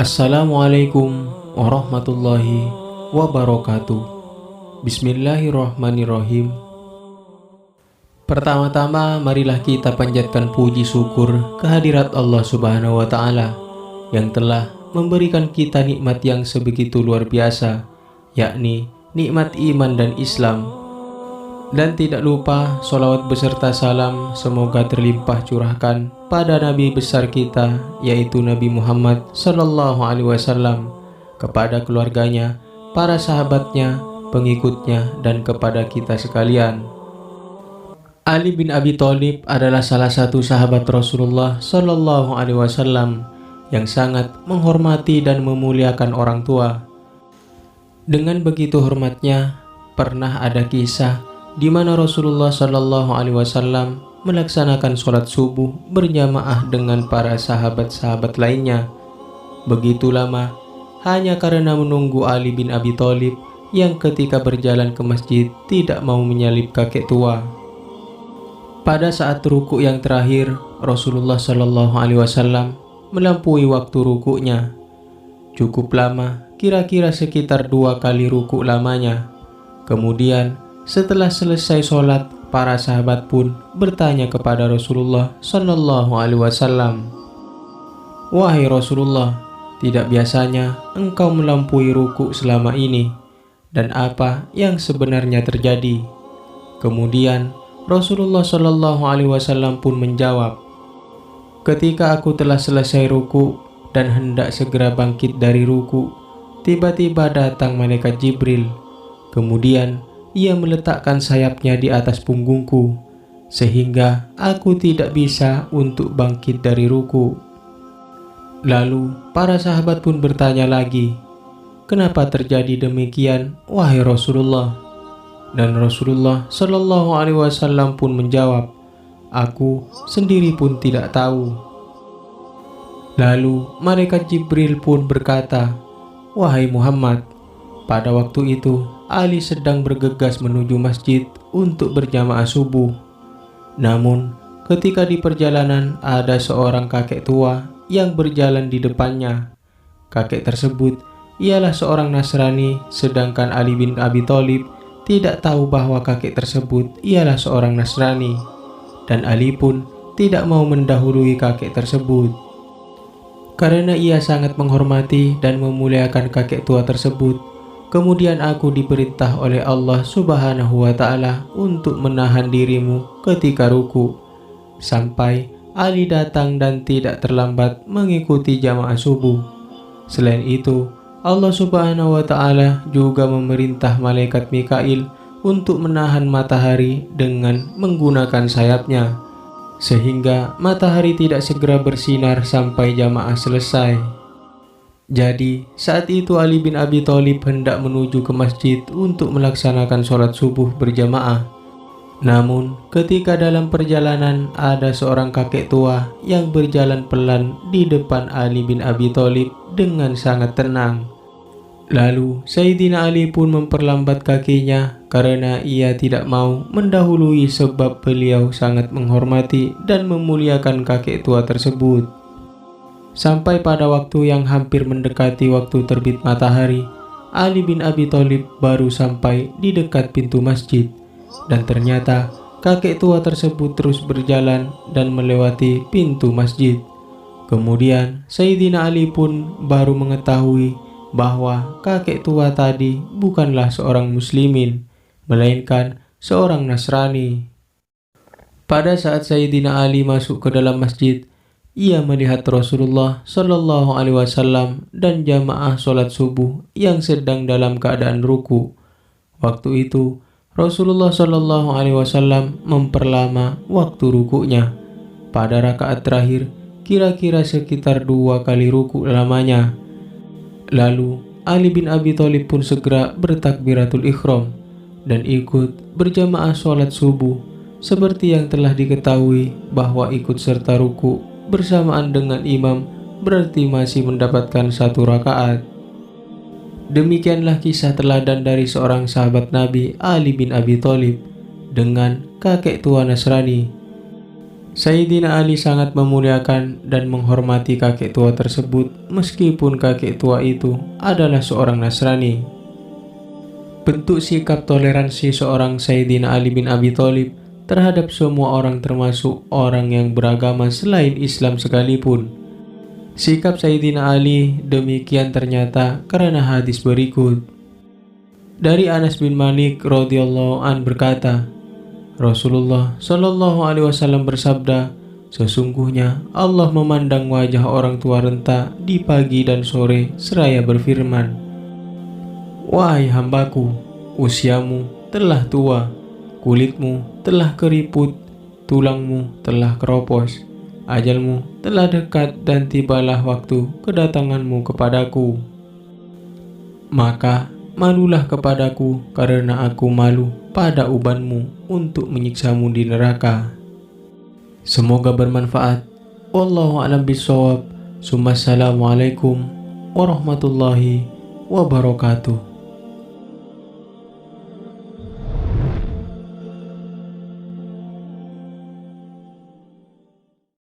Assalamualaikum warahmatullahi wabarakatuh. Bismillahirrahmanirrahim. Pertama-tama marilah kita panjatkan puji syukur kehadirat Allah Subhanahu wa Ta'ala yang telah memberikan kita nikmat yang sebegitu luar biasa, yakni nikmat iman dan Islam. Dan tidak lupa sholawat beserta salam semoga terlimpah curahkan pada Nabi besar kita, yaitu Nabi Muhammad Sallallahu Alaihi Wasallam, kepada keluarganya, para sahabatnya, pengikutnya, dan kepada kita sekalian. Ali bin Abi Thalib adalah salah satu sahabat Rasulullah Sallallahu Alaihi Wasallam yang sangat menghormati dan memuliakan orang tua. Dengan begitu hormatnya, pernah ada kisah di mana Rasulullah Shallallahu Alaihi Wasallam melaksanakan sholat subuh berjamaah dengan para sahabat-sahabat lainnya. Begitu lama hanya karena menunggu Ali bin Abi Thalib yang ketika berjalan ke masjid tidak mau menyalip kakek tua. Pada saat ruku yang terakhir, Rasulullah Shallallahu Alaihi Wasallam melampaui waktu rukunya. Cukup lama, kira-kira sekitar 2 kali ruku lamanya. Kemudian setelah selesai sholat, para sahabat pun bertanya kepada Rasulullah Sallallahu Alaihi Wasallam, "Wahai Rasulullah, tidak biasanya engkau melampaui ruku selama ini, dan apa yang sebenarnya terjadi?" Kemudian Rasulullah Sallallahu Alaihi Wasallam pun menjawab, "Ketika aku telah selesai ruku dan hendak segera bangkit dari ruku, tiba-tiba datang malaikat Jibril. Kemudian ia meletakkan sayapnya di atas punggungku, sehingga aku tidak bisa untuk bangkit dari ruku." Lalu para sahabat pun bertanya lagi, "Kenapa terjadi demikian, wahai Rasulullah?" Dan Rasulullah Shallallahu Alaihi Wasallam pun menjawab, "Aku sendiri pun tidak tahu." Lalu malaikat Jibril pun berkata, "Wahai Muhammad, pada waktu itu Ali sedang bergegas menuju masjid untuk berjamaah subuh. Namun ketika di perjalanan ada seorang kakek tua yang berjalan di depannya. Kakek tersebut ialah seorang Nasrani, sedangkan Ali bin Abi Thalib tidak tahu bahwa kakek tersebut ialah seorang Nasrani, dan Ali pun tidak mau mendahului kakek tersebut. Karena ia sangat menghormati dan memuliakan kakek tua tersebut, kemudian aku diperintah oleh Allah Subhanahu wa Ta'ala untuk menahan dirimu ketika ruku, sampai Ali datang dan tidak terlambat mengikuti jamaah subuh. Selain itu, Allah Subhanahu wa Ta'ala juga memerintah malaikat Mikail untuk menahan matahari dengan menggunakan sayapnya, sehingga matahari tidak segera bersinar sampai jamaah selesai. Jadi, saat itu Ali bin Abi Thalib hendak menuju ke masjid untuk melaksanakan sholat subuh berjamaah. Namun, ketika dalam perjalanan ada seorang kakek tua yang berjalan pelan di depan Ali bin Abi Thalib dengan sangat tenang. Lalu, Sayyidina Ali pun memperlambat kakinya karena ia tidak mau mendahului sebab beliau sangat menghormati dan memuliakan kakek tua tersebut. Sampai pada waktu yang hampir mendekati waktu terbit matahari, Ali bin Abi Thalib baru sampai di dekat pintu masjid, dan ternyata kakek tua tersebut terus berjalan dan melewati pintu masjid. Kemudian Sayyidina Ali pun baru mengetahui bahwa kakek tua tadi bukanlah seorang muslimin, melainkan seorang Nasrani. Pada saat Sayyidina Ali masuk ke dalam masjid, ia melihat Rasulullah Shallallahu Alaihi Wasallam dan jamaah sholat subuh yang sedang dalam keadaan ruku. Waktu itu Rasulullah Shallallahu Alaihi Wasallam memperlama waktu rukunya. Pada rakaat terakhir, kira-kira sekitar 2 kali ruku lamanya. Lalu Ali bin Abi Thalib pun segera bertakbiratul ihram dan ikut berjamaah sholat subuh, seperti yang telah diketahui bahwa ikut serta ruku bersamaan dengan imam berarti masih mendapatkan 1 rakaat. Demikianlah kisah teladan dari seorang sahabat Nabi, Ali bin Abi Thalib, dengan kakek tua Nasrani. Sayyidina Ali sangat memuliakan dan menghormati kakek tua tersebut meskipun kakek tua itu adalah seorang Nasrani. Bentuk sikap toleransi seorang Sayyidina Ali bin Abi Thalib terhadap semua orang termasuk orang yang beragama selain Islam sekalipun. Sikap Sayyidina Ali demikian ternyata karena hadis berikut. Dari Anas bin Malik radhiyallahu an berkata, Rasulullah Shallallahu alaihi wasallam bersabda, sesungguhnya Allah memandang wajah orang tua renta di pagi dan sore seraya berfirman, wahai hambaku, usiamu telah tua, kulitmu telah keriput, tulangmu telah keropos, ajalmu telah dekat dan tibalah waktu kedatanganmu kepadaku. Maka malulah kepadaku karena aku malu pada ubanmu untuk menyiksamu di neraka. Semoga bermanfaat. Wallahu a'lam bishawab. Assalamualaikum warahmatullahi wabarakatuh.